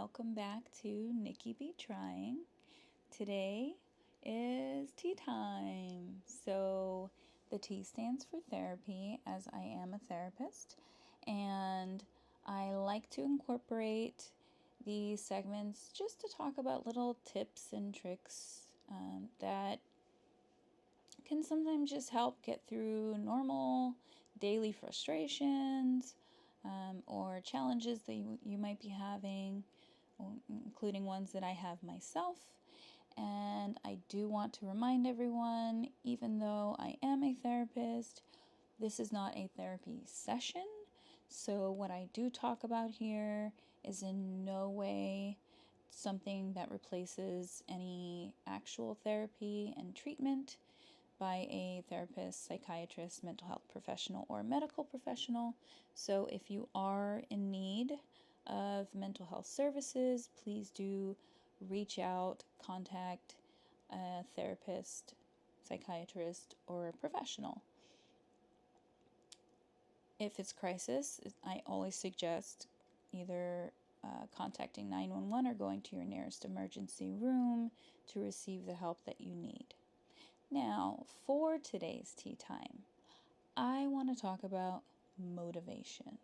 welcome back to Nikki Be Trying. Today is tea time. So, the T stands for therapy, as I am a therapist, and I like to incorporate these segments just to talk about little tips and tricks that can sometimes just help get through normal daily frustrations or challenges that you might be having, including ones that I have myself. And I do want to remind everyone, even though I am a therapist, this is not a therapy session. So, what I do talk about here is in no way something that replaces any actual therapy and treatment by a therapist, psychiatrist, mental health professional, or medical professional. So if you are in need of mental health services, please do reach out, contact a therapist, psychiatrist, or a professional. If it's crisis, I always suggest either contacting 911 or going to your nearest emergency room to receive the help that you need. Now, for today's tea time, I want to talk about motivation.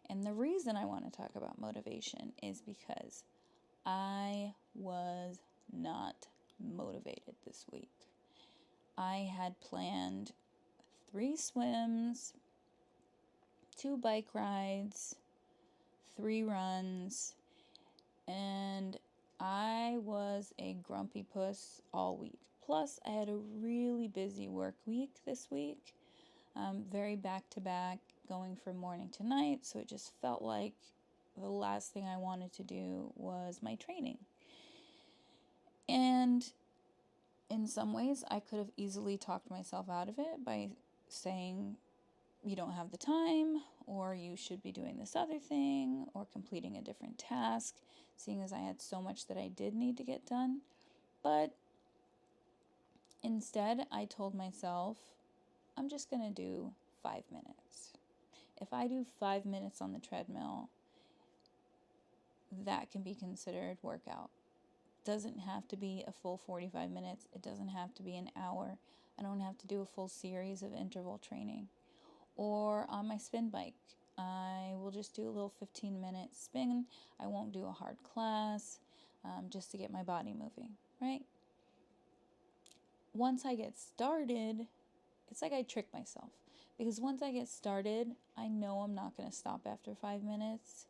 And the reason I want to talk about motivation is because I was not motivated this week. I had planned 3 swims, 2 bike rides, 3 runs, and I was a grumpy puss all week. Plus, I had a really busy work week this week, very back to back, going from morning to night. So it just felt like the last thing I wanted to do was my training. And in some ways, I could have easily talked myself out of it by saying, you don't have the time, or you should be doing this other thing, or completing a different task, seeing as I had so much that I did need to get done. But instead, I told myself, I'm just going to do 5 minutes. If I do 5 minutes on the treadmill, that can be considered workout. Doesn't have to be a full 45 minutes. It doesn't have to be an hour. I don't have to do a full series of interval training. Or on my spin bike, I will just do a little 15-minute spin. I won't do a hard class, just to get my body moving, right? Once I get started, it's like I trick myself. Because once I get started, I know I'm not going to stop after 5 minutes.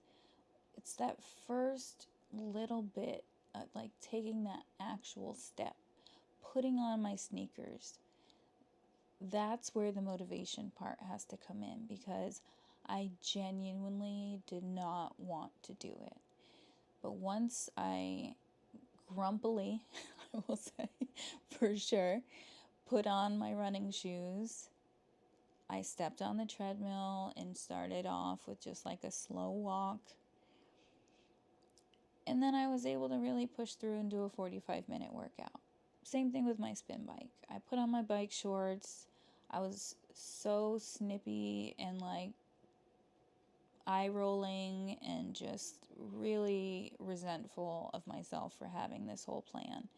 It's that first little bit of like taking that actual step, putting on my sneakers. That's where the motivation part has to come in, because I genuinely did not want to do it. But once I grumpily, I will say for sure, put on my running shoes, I stepped on the treadmill and started off with just like a slow walk. And then I was able to really push through and do a 45-minute workout. Same thing with my spin bike. I put on my bike shorts. I was so snippy and like eye rolling and just really resentful of myself for having this whole plan.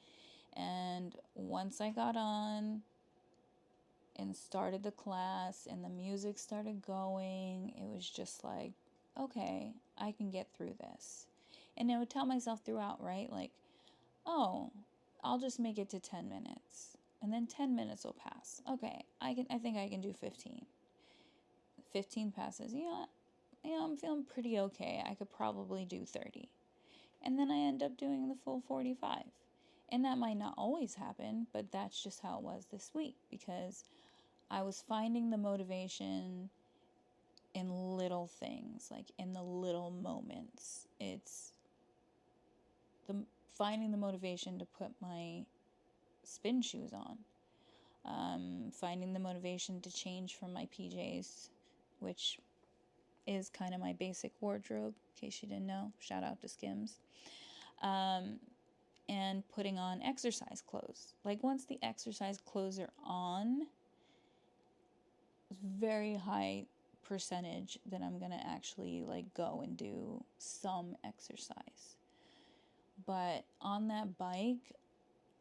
And once I got on and started the class and the music started going, it was just like, okay, I can get through this. And I would tell myself throughout, right? Like, oh, I'll just make it to 10 minutes. And then 10 minutes will pass. Okay, I think I can do 15. 15 passes. I'm feeling pretty okay. I could probably do 30. And then I end up doing the full 45. And that might not always happen, but that's just how it was this week, because I was finding the motivation in little things, like in the little moments. It's the finding the motivation to put my spin shoes on, finding the motivation to change from my PJs, which is kind of my basic wardrobe, in case you didn't know. Shout out to Skims. And putting on exercise clothes. Like once the exercise clothes are on, very high percentage that I'm going to actually like go and do some exercise. But on that bike,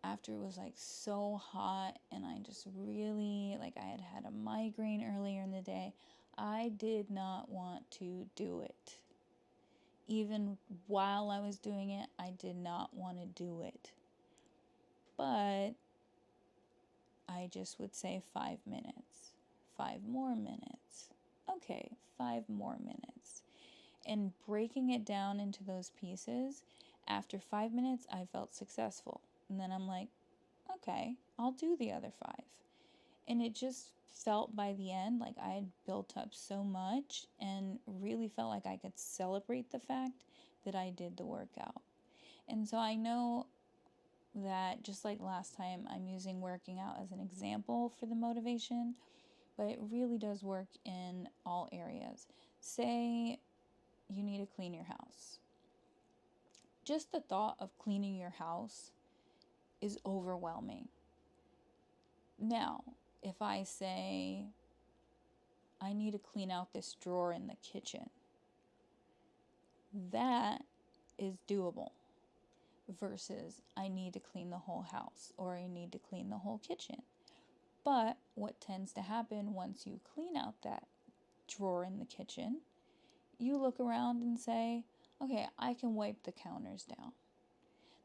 after it was like so hot and I just really, like, I had had a migraine earlier in the day, I did not want to do it. Even while I was doing it, I did not want to do it. But I just would say 5 minutes, 5 more minutes. Okay, 5 more minutes. And breaking it down into those pieces, after 5 minutes, I felt successful. And then I'm like, okay, I'll do the other 5. And it just felt by the end like I had built up so much and really felt like I could celebrate the fact that I did the workout. And so I know that just like last time, I'm using working out as an example for the motivation, but it really does work in all areas. Say you need to clean your house. Just the thought of cleaning your house is overwhelming. Now, if I say I need to clean out this drawer in the kitchen, that is doable versus I need to clean the whole house or I need to clean the whole kitchen. But what tends to happen once you clean out that drawer in the kitchen, you look around and say, okay, I can wipe the counters down.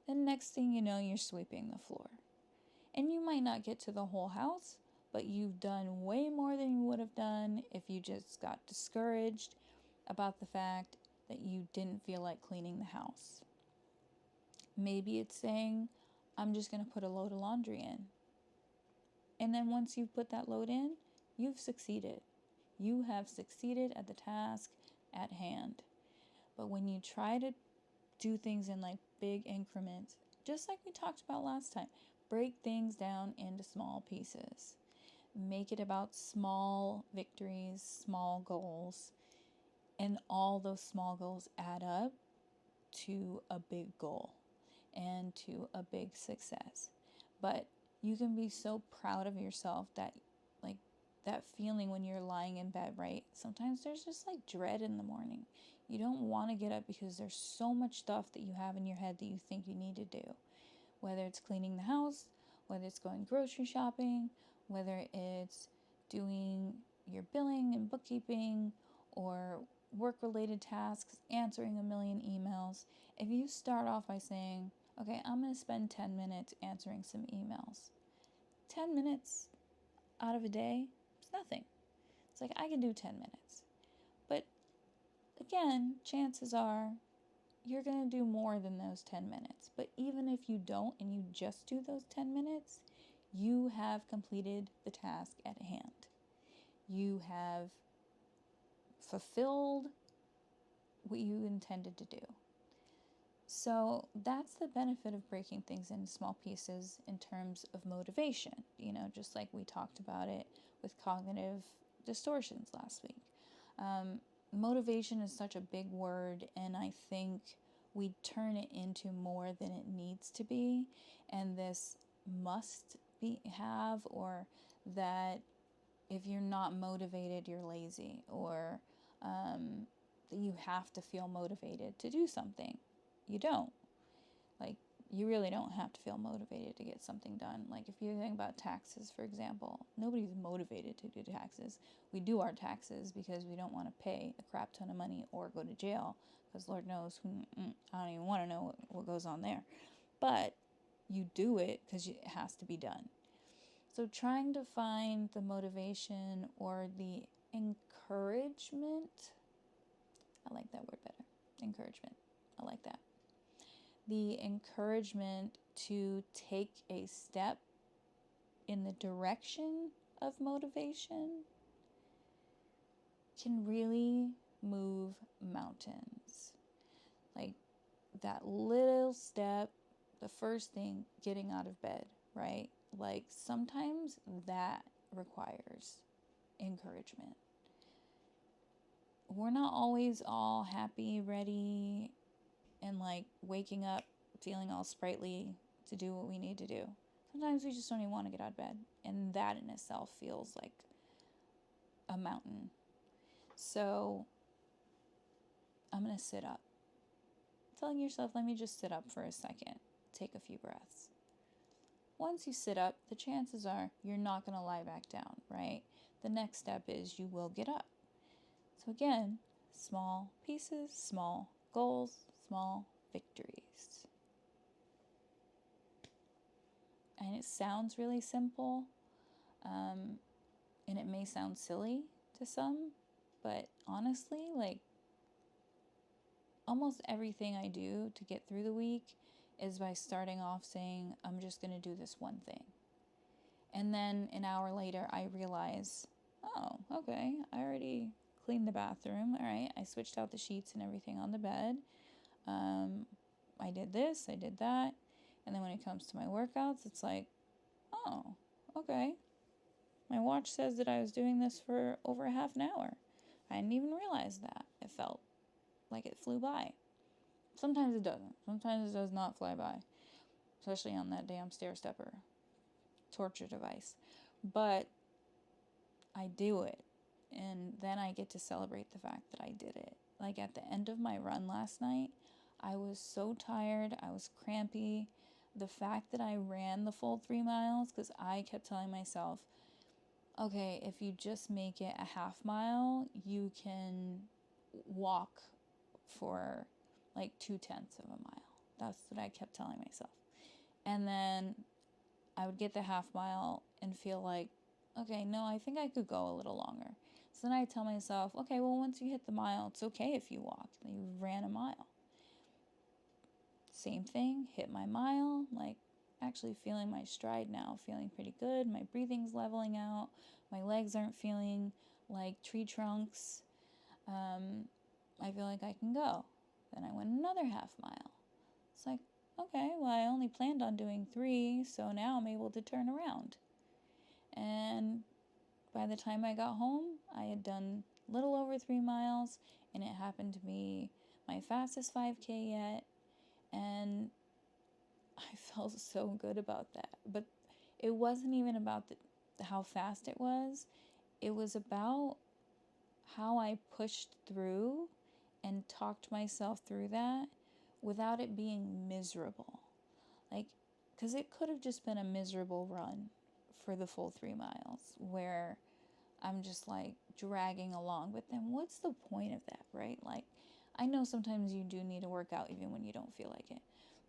Then next thing you know, you're sweeping the floor. And you might not get to the whole house, but you've done way more than you would have done if you just got discouraged about the fact that you didn't feel like cleaning the house. Maybe it's saying, I'm just going to put a load of laundry in. And then once you've put that load in, you've succeeded. You have succeeded at the task at hand. But when you try to do things in like big increments, just like we talked about last time, break things down into small pieces. Make it about small victories, small goals, and all those small goals add up to a big goal and to a big success. But you can be so proud of yourself that, like, that feeling when you're lying in bed, right? Sometimes there's just like dread in the morning. You don't want to get up because there's so much stuff that you have in your head that you think you need to do. Whether it's cleaning the house, whether it's going grocery shopping, whether it's doing your billing and bookkeeping or work-related tasks, answering a million emails. If you start off by saying, okay, I'm going to spend 10 minutes answering some emails. 10 minutes out of a day is nothing. It's like, I can do 10 minutes. But again, chances are you're going to do more than those 10 minutes. But even if you don't and you just do those 10 minutes, you have completed the task at hand. You have fulfilled what you intended to do. So that's the benefit of breaking things into small pieces in terms of motivation, just like we talked about it with cognitive distortions last week. Motivation is such a big word, and I think we turn it into more than it needs to be, and this must have, or that if you're not motivated, you're lazy, or that you have to feel motivated to do something. You don't. Like, you really don't have to feel motivated to get something done. Like, if you think about taxes, for example, nobody's motivated to do taxes. We do our taxes because we don't want to pay a crap ton of money or go to jail, because Lord knows, I don't even want to know what goes on there. But you do it because it has to be done. So trying to find the motivation or the encouragement, I like that word better. Encouragement. I like that. The encouragement to take a step in the direction of motivation can really move mountains. Like that little step, the first thing, getting out of bed, right? Like sometimes that requires encouragement. We're not always all happy, ready, and like waking up feeling all sprightly to do what we need to do. Sometimes we just don't even want to get out of bed, and that in itself feels like a mountain. So I'm going to sit up telling yourself, let me just sit up for a second, take a few breaths. Once you sit up, the chances are you're not going to lie back down, right? The next step is you will get up. So again, small pieces, small goals, small victories. And it sounds really simple, and it may sound silly to some, but honestly, like, almost everything I do to get through the week is by starting off saying, I'm just going to do this one thing. And then an hour later, I realize, oh, okay, I already cleaned the bathroom. All right, I switched out the sheets and everything on the bed. I did this, I did that. And then when it comes to my workouts, it's like, oh, okay. My watch says that I was doing this for over half an hour. I didn't even realize that. It felt like it flew by. Sometimes it doesn't. Sometimes it does not fly by, especially on that damn stair stepper torture device. But I do it, and then I get to celebrate the fact that I did it. Like at the end of my run last night, I was so tired, I was crampy. The fact that I ran the full 3 miles, because I kept telling myself, okay, if you just make it a half mile, you can walk for like 2/10 of a mile. That's what I kept telling myself. And then I would get the half mile and feel like, okay, no, I think I could go a little longer. So then I tell myself, okay, well, once you hit the mile, it's okay if you walk. You ran a mile. Same thing, hit my mile, like actually feeling my stride now, feeling pretty good. My breathing's leveling out. My legs aren't feeling like tree trunks. I feel like I can go. Then I went another half mile. It's like, okay, well, I only planned on doing 3, so now I'm able to turn around. And by the time I got home, I had done a little over 3 miles, and it happened to be my fastest 5K yet. And I felt so good about that. But it wasn't even about how fast it was. It was about how I pushed through and talked myself through that without it being miserable. Like, because it could have just been a miserable run for the full 3 miles where I'm just like dragging along. But then what's the point of that, right? Like, I know sometimes you do need to work out even when you don't feel like it.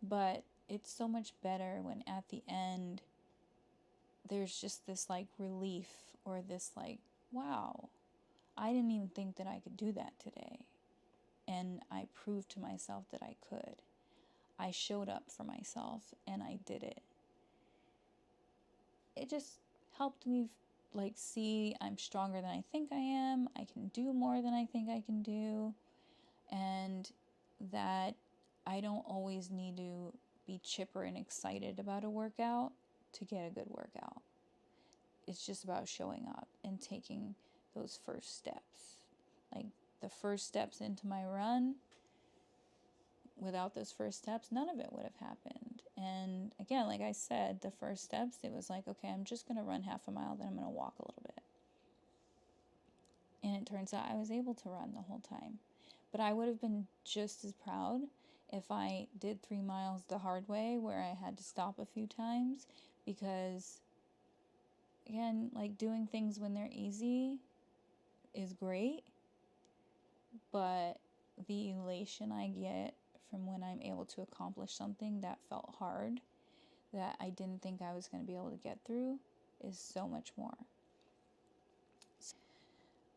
But it's so much better when at the end there's just this like relief or this like, wow, I didn't even think that I could do that today. And I proved to myself that I could. I showed up for myself and I did it. It just helped me like see I'm stronger than I think I am. I can do more than I think I can do. And that I don't always need to be chipper and excited about a workout to get a good workout. It's just about showing up and taking those first steps. Like the first steps into my run, without those first steps, none of it would have happened. And again, like I said, the first steps, it was like, okay, I'm just going to run half a mile, then I'm going to walk a little bit. And it turns out I was able to run the whole time. But I would have been just as proud if I did 3 miles the hard way, where I had to stop a few times, because again, like doing things when they're easy is great, but the elation I get from when I'm able to accomplish something that felt hard, that I didn't think I was going to be able to get through, is so much more.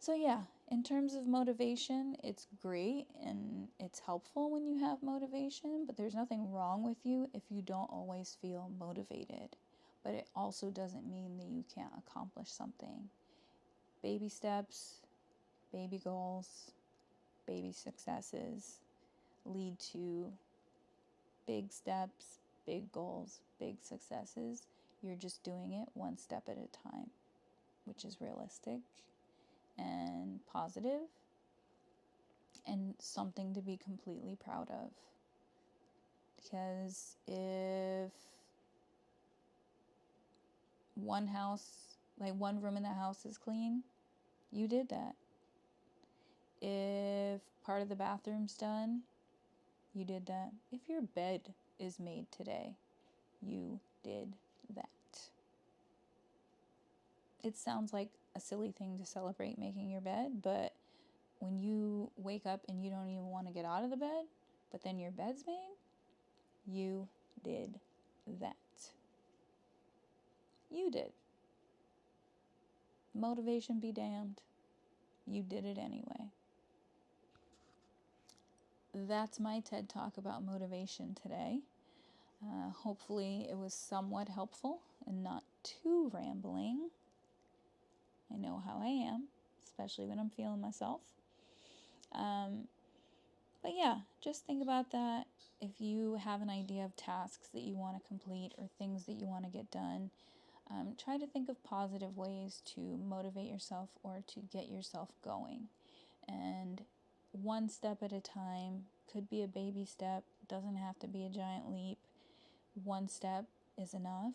So yeah, in terms of motivation, it's great and it's helpful when you have motivation, but there's nothing wrong with you if you don't always feel motivated. But it also doesn't mean that you can't accomplish something. Baby steps, baby goals, baby successes lead to big steps, big goals, big successes. You're just doing it one step at a time, which is realistic and positive and something to be completely proud of. Because if one house, like one room in the house is clean, you did that. If part of the bathroom's done, you did that. If your bed is made today, you did that. It sounds like a silly thing to celebrate making your bed, but when you wake up and you don't even want to get out of the bed, but then your bed's made, you did that. You did. Motivation be damned. You did it anyway. That's my TED Talk about motivation today. Hopefully it was somewhat helpful and not too rambling. I know how I am, especially when I'm feeling myself. But yeah, just think about that. If you have an idea of tasks that you want to complete or things that you want to get done, try to think of positive ways to motivate yourself or to get yourself going. And one step at a time, could be a baby step, doesn't have to be a giant leap. One step is enough,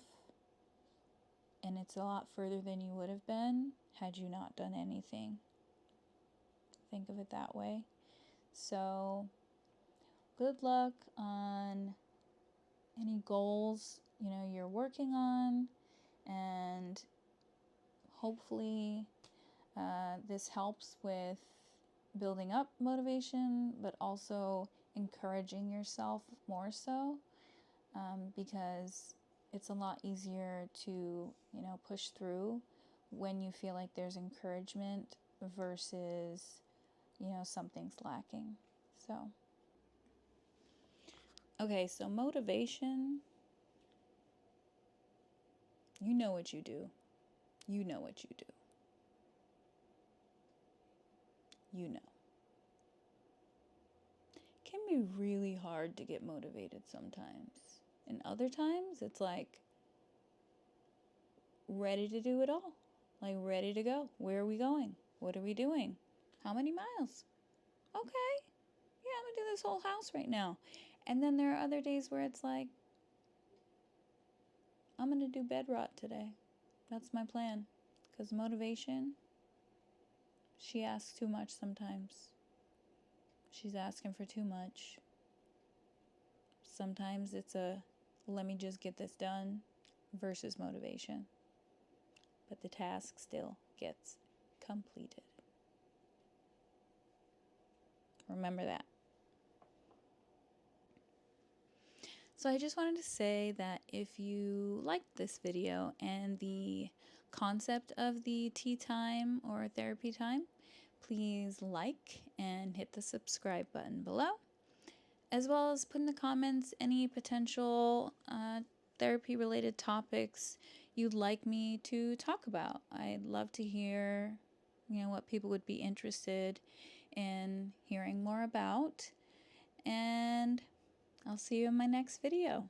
and it's a lot further than you would have been had you not done anything. Think of it that way. So, good luck on any goals you're working on, and hopefully this helps with building up motivation, but also encouraging yourself more so, because it's a lot easier to push through when you feel like there's encouragement versus something's lacking. So motivation, you know what you do. You know what you do. You know. It can be really hard to get motivated sometimes. And other times, it's like ready to do it all. Like ready to go. Where are we going? What are we doing? How many miles? Okay. Yeah, I'm going to do this whole house right now. And then there are other days where it's like, I'm going to do bed rot today. That's my plan. Because motivation, she asks too much sometimes. She's asking for too much. Sometimes it's a let me just get this done versus motivation. But the task still gets completed. Remember that. So I just wanted to say that if you liked this video and the concept of the tea time or therapy time, please like and hit the subscribe button below, as well as put in the comments any potential therapy related topics you'd like me to talk about. I'd love to hear what people would be interested in hearing more about, and I'll see you in my next video.